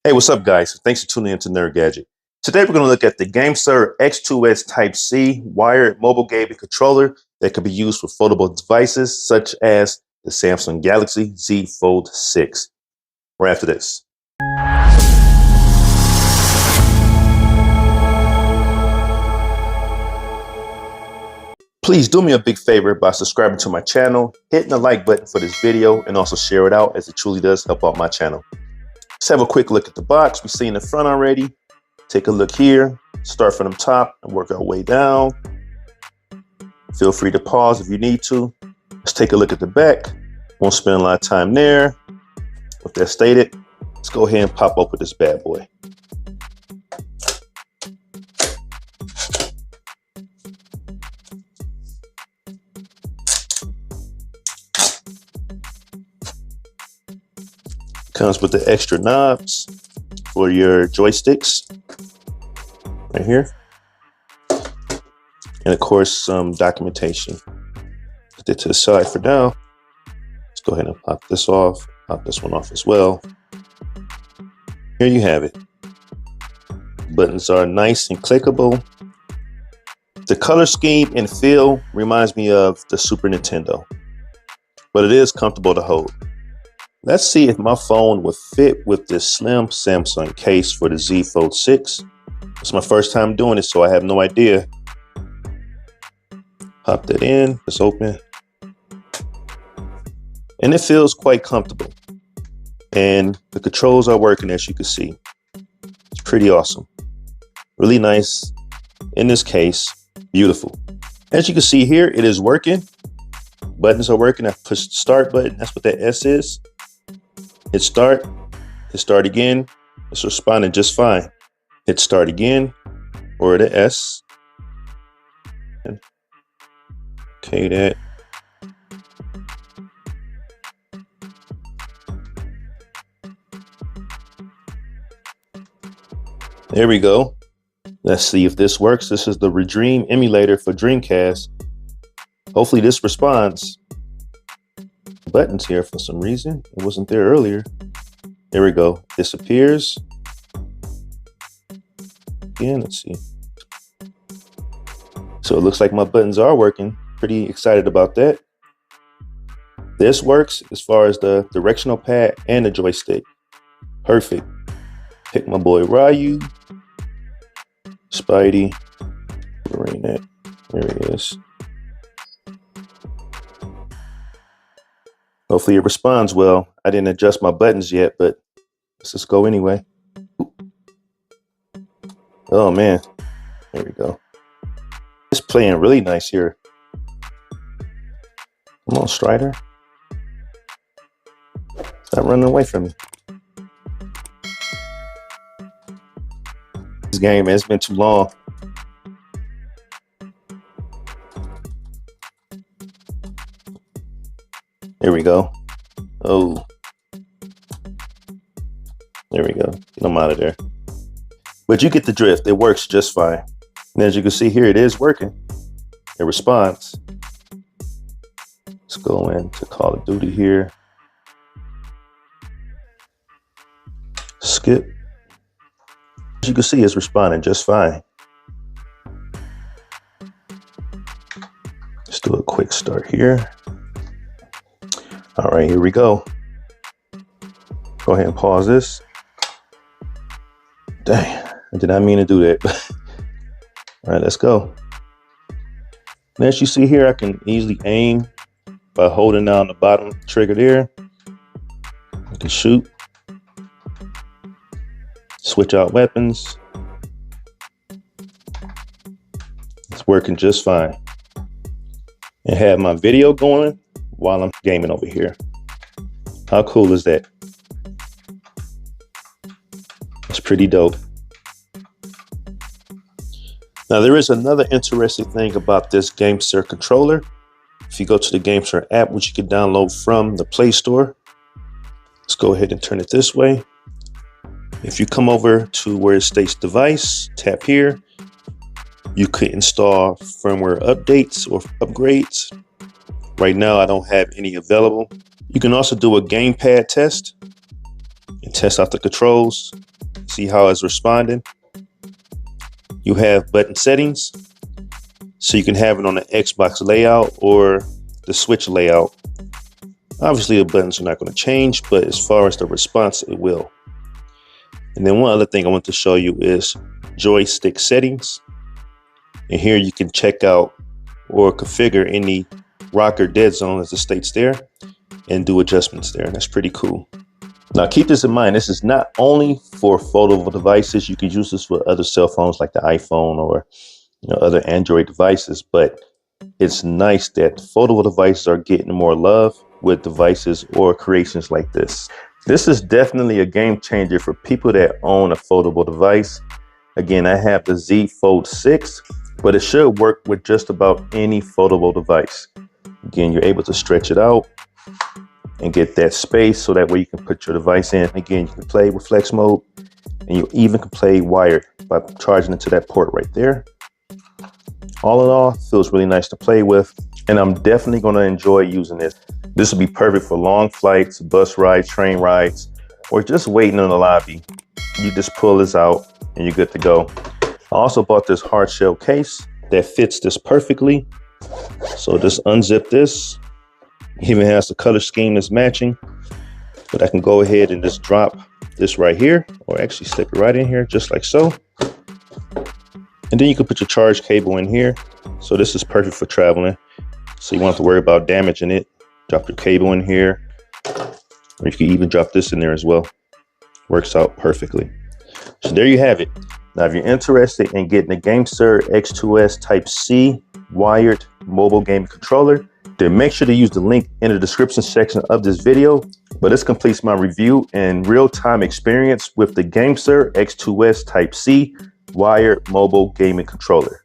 Hey, what's up, guys? Thanks for tuning in to Nerd Gadget. Today, we're going to look at the GameSir X2S Type-C wired mobile gaming controller that can be used for foldable devices such as the Samsung Galaxy Z Fold 6. Right after this. Please do me a big favor by subscribing to my channel, hitting the like button for this video, and also share it out as it truly does help out my channel. Let's have a quick look at the box. We've seen the front already. Take a look here. Start from the top and work our way down. Feel free to pause if you need to. Let's take a look at the back. Won't spend a lot of time there. With that stated, let's go ahead and pop open this bad boy. Comes with the extra knobs for your joysticks right here. And of course, some documentation. Put it to the side for now. Let's go ahead and pop this off, pop this one off as well. Here you have it. Buttons are nice and clickable. The color scheme and feel reminds me of the Super Nintendo, but it is comfortable to hold. Let's see if my phone would fit with this slim Samsung case for the Z Fold 6. It's my first time doing it, so I have no idea. Pop that in, it's open. And it feels quite comfortable. And the controls are working, as you can see. It's pretty awesome. Really nice in this case, beautiful. As you can see here, it is working. Buttons are working. I push the start button, that's what that S is. Hit start again, it's responding just fine. Hit start again, or the S. Okay, that. There we go. Let's see if this works. This is the Redream emulator for Dreamcast. Hopefully this responds. Buttons here for some reason. It wasn't there earlier. There we go. Disappears. Again, let's see. So it looks like my buttons are working. Pretty excited about that. This works as far as the directional pad and the joystick. Perfect. Pick my boy Ryu. Spidey. There he is. Hopefully it responds well. I didn't adjust my buttons yet, but let's just go anyway. Oh man, there we go. It's playing really nice here. Come on, Strider. Stop running away from me. This game has been too long. There we go. Oh. There we go. Get them out of there. But you get the drift. It works just fine. And as you can see here, it is working. It responds. Let's go into Call of Duty here. Skip. As you can see, it's responding just fine. Let's do a quick start here. All right, here we go. Go ahead and pause this. Dang, I did not mean to do that. All right, let's go. And as you see here, I can easily aim by holding down the bottom trigger there. I can shoot. Switch out weapons. It's working just fine. And have my video going while I'm gaming over here. How cool is that? It's pretty dope. Now there is another interesting thing about this GameSir controller. If you go to the GameSir app, which you can download from the Play Store, let's go ahead and turn it this way. If you come over to where it states device, tap here, you could install firmware updates or upgrades. Right now, I don't have any available. You can also do a gamepad test and test out the controls. See how it's responding? You have button settings, so you can have it on the Xbox layout or the Switch layout. Obviously the buttons are not going to change, but as far as the response, it will. And then one other thing I want to show you is joystick settings. And here you can check out or configure any rock or dead zone, as it states there, and do adjustments there. That's pretty cool. Now keep this in mind, this is not only for foldable devices. You can use this for other cell phones like the iPhone or other Android devices, but it's nice that foldable devices are getting more love with devices or creations like this. This is definitely a game changer for people that own a foldable device. Again, I have the Z Fold 6, but it should work with just about any foldable device. Again, you're able to stretch it out and get that space so that way you can put your device in. Again, you can play with flex mode, and you even can play wired by charging into that port right there. All in all, feels really nice to play with, and I'm definitely going to enjoy using this. This will be perfect for long flights, bus rides, train rides, or just waiting in the lobby. You just pull this out and you're good to go. I also bought this hard shell case that fits this perfectly. So just unzip this. It even has the color scheme that's matching, but I can go ahead and just drop this right here, or actually slip it right in here, just like so. And then you can put your charge cable in here. So this is perfect for traveling. So you won't have to worry about damaging it. Drop your cable in here, or you can even drop this in there as well. Works out perfectly. So there you have it. Now, if you're interested in getting a GameSir X2S Type-C wired mobile gaming controller, then make sure to use the link in the description section of this video. But this completes my review and real-time experience with the GameSir X2S Type-C wired mobile gaming controller.